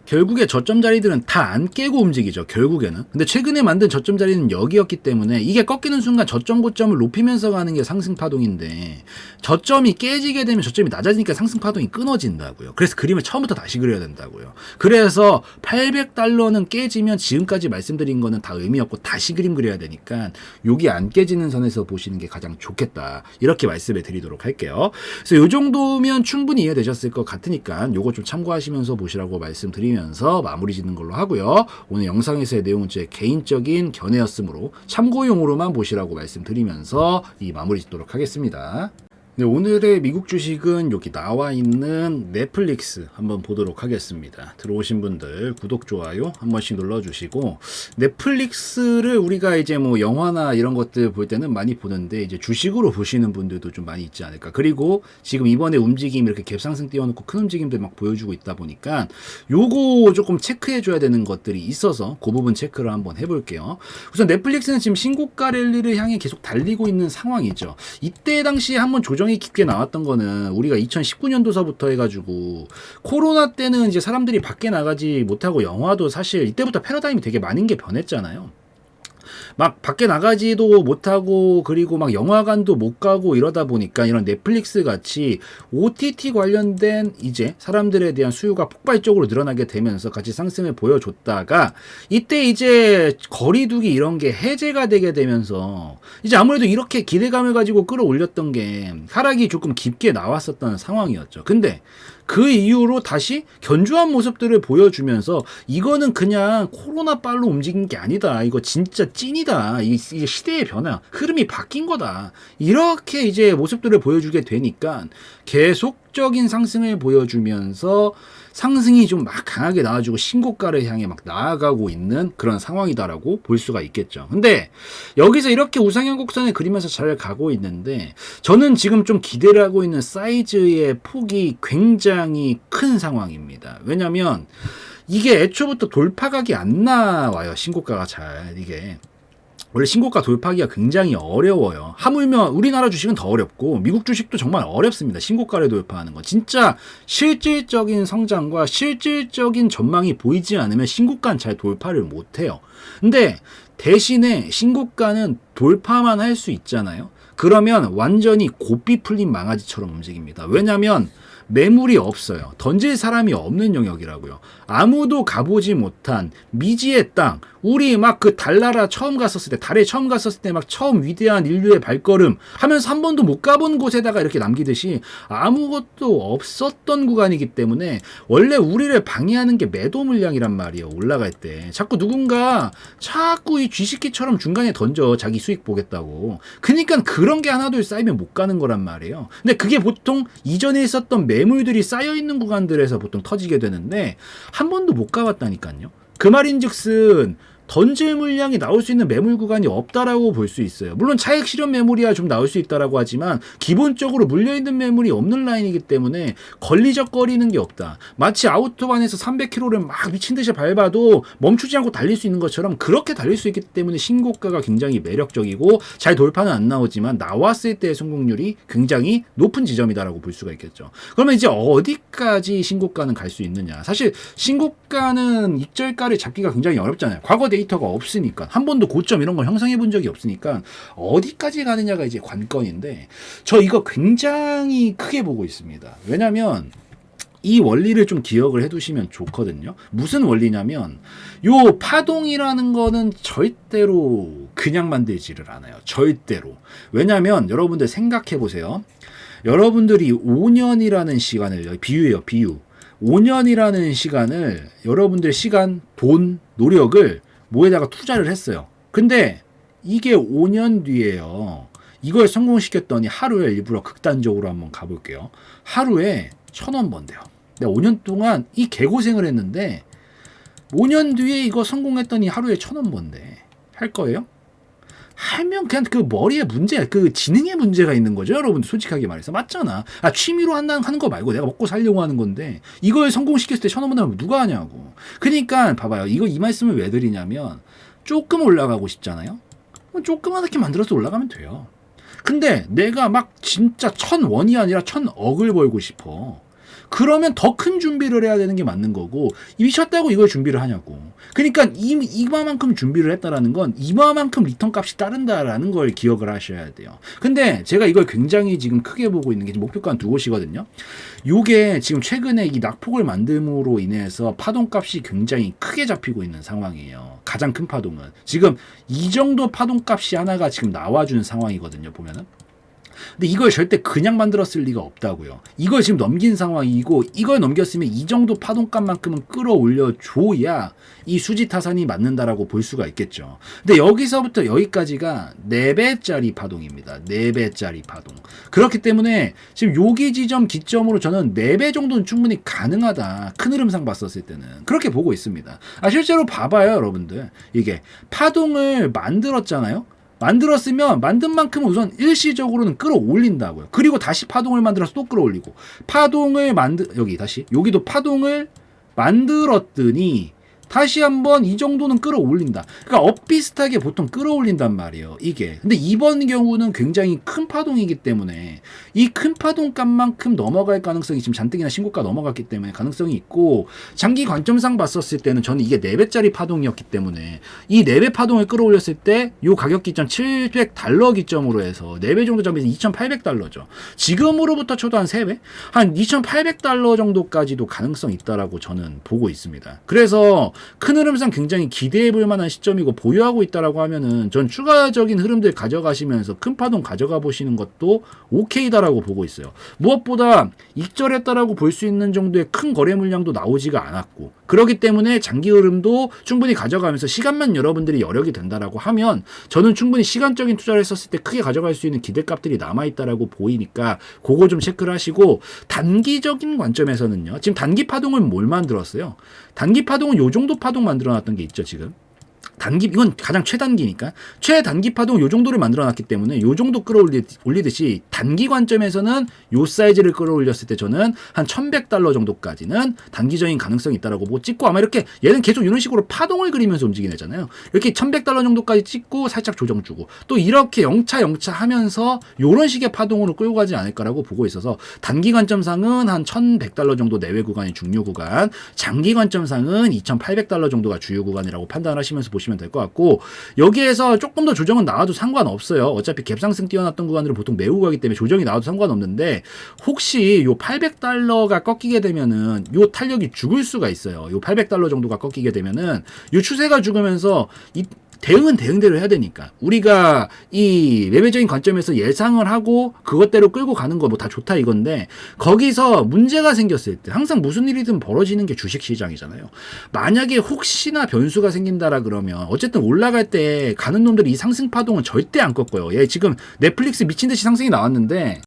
결국에 저점 자리들은 다 안 깨고 움직이죠, 결국에는. 근데 최근에 만든 저점 자리는 여기였기 때문에 이게 꺾이는 순간 저점 고점을 높이면서 가는 게 상승 파동인데, 저점이 깨지게 되면 저점이 낮아지니까 상승 파동이 끊어진다고요. 그래서 그림을 처음부터 다시 그려야 된다고요. 그래서 800달러는 깨지면 지금까지 말씀드린 거는 다 의미 없고 다시 그림 그려야 되니까 여기 안 깨지는 선에서 보시는 게 가장 좋겠다, 이렇게 말씀을 드리도록 할게요. 그래서 이 정도면 충분히 이해되셨을 것 같으니까 요거 좀 참고하시면서 보시라고 말씀드리면서 마무리 짓는 걸로 하고요. 오늘 영상에서의 내용은 제 개인적인 견해였으므로 참고용으로만 보시라고 말씀드리면서 이 마무리 짓도록 하겠습니다. 네, 오늘의 미국 주식은 여기 나와 있는 넷플릭스 한번 보도록 하겠습니다. 들어오신 분들 구독, 좋아요 한 번씩 눌러주시고, 넷플릭스를 우리가 이제 뭐 영화나 이런 것들 볼 때는 많이 보는데 이제 주식으로 보시는 분들도 좀 많이 있지 않을까. 그리고 지금 이번에 움직임 이렇게 갭상승 띄워놓고 큰 움직임들 막 보여주고 있다 보니까 요거 조금 체크해줘야 되는 것들이 있어서 그 부분 체크를 한번 해볼게요. 우선 넷플릭스는 지금 신고가 랠리를 향해 계속 달리고 있는 상황이죠. 이때 당시에 한번 조정이 깊게 나왔던 거는 우리가 2019년도서부터 해가지고 코로나 때는 이제 사람들이 밖에 나가지 못하고 영화도 사실 이때부터 패러다임이 되게 많은 게 변했잖아요. 막 밖에 나가지도 못하고 그리고 막 영화관도 못 가고 이러다 보니까 이런 넷플릭스 같이 OTT 관련된 이제 사람들에 대한 수요가 폭발적으로 늘어나게 되면서 같이 상승을 보여줬다가 이때 이제 거리두기 이런 게 해제가 되게 되면서 이제 아무래도 이렇게 기대감을 가지고 끌어올렸던 게 하락이 조금 깊게 나왔었던 상황이었죠. 근데 그 이후로 다시 견조한 모습들을 보여주면서 이거는 그냥 코로나 빨로 움직인 게 아니다, 이거 진짜 찐이다, 이게 시대의 변화, 흐름이 바뀐 거다, 이렇게 이제 모습들을 보여주게 되니까 계속적인 상승을 보여주면서 상승이 좀 막 강하게 나와주고 신고가를 향해 막 나아가고 있는 그런 상황이다라고 볼 수가 있겠죠. 근데 여기서 이렇게 우상향 곡선을 그리면서 잘 가고 있는데, 저는 지금 좀 기대를 하고 있는 사이즈의 폭이 굉장히 큰 상황입니다. 왜냐면 이게 애초부터 돌파각이 안 나와요, 신고가가 잘. 이게 원래 신고가 돌파하기가 굉장히 어려워요. 하물며 우리나라 주식은 더 어렵고 미국 주식도 정말 어렵습니다. 신고가를 돌파하는 건 진짜 실질적인 성장과 실질적인 전망이 보이지 않으면 신고가는 잘 돌파를 못해요. 근데 대신에 신고가는 돌파만 할 수 있잖아요. 그러면 완전히 고삐 풀린 망아지처럼 움직입니다. 왜냐면 매물이 없어요. 던질 사람이 없는 영역이라고요. 아무도 가보지 못한 미지의 땅, 우리 막 그 달나라 처음 갔었을 때, 달에 처음 갔었을 때 막 처음 위대한 인류의 발걸음 하면서 한 번도 못 가본 곳에다가 이렇게 남기듯이 아무것도 없었던 구간이기 때문에 원래 우리를 방해하는 게 매도 물량이란 말이에요. 올라갈 때 자꾸 누군가 자꾸 이 쥐식기처럼 중간에 던져, 자기 수익 보겠다고. 그러니까 그런 게 하나둘 쌓이면 못 가는 거란 말이에요. 근데 그게 보통 이전에 있었던 매물들이 쌓여있는 구간들에서 보통 터지게 되는데 한 번도 못 가봤다니까요. 그 말인즉슨 던질 물량이 나올 수 있는 매물 구간이 없다라고 볼 수 있어요. 물론 차익 실현 매물이야 좀 나올 수 있다라고 하지만 기본적으로 물려있는 매물이 없는 라인이기 때문에 걸리적거리는 게 없다. 마치 아우토반에서 300km를 막 미친듯이 밟아도 멈추지 않고 달릴 수 있는 것처럼 그렇게 달릴 수 있기 때문에 신고가가 굉장히 매력적이고, 잘 돌파는 안 나오지만 나왔을 때의 성공률이 굉장히 높은 지점이다라고 볼 수가 있겠죠. 그러면 이제 어디까지 신고가는 갈 수 있느냐. 사실 신고가는 익절가를 잡기가 굉장히 어렵잖아요. 과거 데이터가 없으니까, 한 번도 고점 이런 걸 형성해 본 적이 없으니까 어디까지 가느냐가 이제 관건인데, 저 이거 굉장히 크게 보고 있습니다. 왜냐면 이 원리를 좀 기억을 해두시면 좋거든요. 무슨 원리냐면 요 파동이라는 거는 절대로 그냥 만들지를 않아요. 절대로. 왜냐면 여러분들 생각해 보세요. 여러분들이 5년이라는 시간을, 비유예요, 비유. 5년이라는 시간을, 여러분들 시간, 돈, 노력을 뭐에다가 투자를 했어요. 근데 이게 5년 뒤에요. 이걸 성공시켰더니 하루에, 일부러 극단적으로 한번 가볼게요. 하루에 1,000원 번대요. 내가 5년 동안 이 개고생을 했는데 5년 뒤에 이거 성공했더니 하루에 1,000원 번대. 할 거예요? 하면 그냥 그 머리에 문제, 그 지능의 문제가 있는 거죠, 여러분들. 솔직하게 말해서. 맞잖아. 취미로 하는 거 말고 내가 먹고 살려고 하는 건데 이걸 성공시켰을 때 1,000원 번다면 누가 하냐고. 그러니까 봐봐요. 이 말씀을 왜 드리냐면, 조금 올라가고 싶잖아요. 조그맣게 만들어서 올라가면 돼요. 근데 내가 막 진짜 1,000원이 아니라 1,000억을 벌고 싶어. 그러면 더 큰 준비를 해야 되는 게 맞는 거고 미쳤다고 이걸 준비를 하냐고. 그러니까 이마만큼 준비를 했다라는 건 이마만큼 리턴 값이 따른다라는 걸 기억을 하셔야 돼요. 근데 제가 이걸 굉장히 지금 크게 보고 있는 게 목표가 두 곳이거든요. 요게 지금 최근에 이 낙폭을 만듦으로 인해서 파동값이 굉장히 크게 잡히고 있는 상황이에요. 가장 큰 파동은 지금 이 정도 파동값이 하나가 지금 나와주는 상황이거든요. 보면은. 근데 이걸 절대 그냥 만들었을 리가 없다고요. 이걸 지금 넘긴 상황이고 이걸 넘겼으면 이 정도 파동값만큼은 끌어올려 줘야 이 수지타산이 맞는다라고 볼 수가 있겠죠. 근데 여기서부터 여기까지가 4배짜리 파동입니다. 4배짜리 파동. 그렇기 때문에 지금 여기 지점 기점으로 저는 4배 정도는 충분히 가능하다. 큰 흐름상 봤었을 때는 그렇게 보고 있습니다. 실제로 봐봐요, 여러분들. 이게 파동을 만들었잖아요. 만들었으면 만든 만큼은 우선 일시적으로는 끌어올린다고요. 그리고 다시 파동을 만들어서 또 끌어올리고 파동을 여기도 파동을 만들었더니 다시 한번 이 정도는 끌어올린다. 그러니까 엇비슷하게 보통 끌어올린단 말이에요. 이게. 근데 이번 경우는 굉장히 큰 파동이기 때문에 이 큰 파동값만큼 넘어갈 가능성이 지금 잔뜩이나 신고가 넘어갔기 때문에 가능성이 있고 장기 관점상 봤었을 때는 저는 이게 4배짜리 파동이었기 때문에 이 4배 파동을 끌어올렸을 때 이 가격 기점 $700 기점으로 해서 4배 정도 잡에서 $2,800죠. 지금으로부터 쳐도 한 3배? 한 $2,800 정도까지도 가능성이 있다라고 저는 보고 있습니다. 그래서 큰 흐름상 굉장히 기대해 볼 만한 시점이고 보유하고 있다라고 하면은 전 추가적인 흐름들 가져가시면서 큰 파동 가져가 보시는 것도 오케이다라고 보고 있어요. 무엇보다 익절했다라고 볼 수 있는 정도의 큰 거래 물량도 나오지가 않았고 그렇기 때문에 장기 흐름도 충분히 가져가면서 시간만 여러분들이 여력이 된다라고 하면 저는 충분히 시간적인 투자를 했었을 때 크게 가져갈 수 있는 기대값들이 남아있다라고 보이니까 그거 좀 체크를 하시고 단기적인 관점에서는요. 지금 단기 파동은 뭘 만들었어요? 단기 파동은 요 정도 파동 만들어놨던 게 있죠, 지금. 이건 가장 최단기니까 최단기 파동 요 정도를 만들어 놨기 때문에 요 정도 끌어올리듯이 단기 관점에서는 요 사이즈를 끌어올렸을 때 저는 한 $1,100 정도까지는 단기적인 가능성이 있다라고 보고 찍고 아마 이렇게 얘는 계속 이런 식으로 파동을 그리면서 움직이는 애잖아요. 이렇게 $1,100 정도까지 찍고 살짝 조정 주고 또 이렇게 영차 하면서 요런 식의 파동으로 끌고 가지 않을까라고 보고 있어서 단기 관점상은 한 $1,100 정도 내외 구간이 중요 구간, 장기 관점상은 $2,800 정도가 주요 구간이라고 판단하시면서 보시면 될 것 같고 여기에서 조금 더 조정은 나와도 상관없어요. 어차피 갭상승 뛰어났던 구간들을 보통 메우고 가기 때문에 조정이 나와도 상관없는데 혹시 요 $800가 꺾이게 되면은 요 탄력이 죽을 수가 있어요. 요 $800 정도가 꺾이게 되면은 요 추세가 죽으면서 이 대응은 대응대로 해야 되니까 우리가 이 매매적인 관점에서 예상을 하고 그것대로 끌고 가는 거 뭐 다 좋다 이건데 거기서 문제가 생겼을 때 항상 무슨 일이든 벌어지는 게 주식시장이잖아요. 만약에 혹시나 변수가 생긴다라 그러면 어쨌든 올라갈 때 가는 놈들이 이 상승 파동은 절대 안 꺾어요. 얘 지금 넷플릭스 미친 듯이 상승이 나왔는데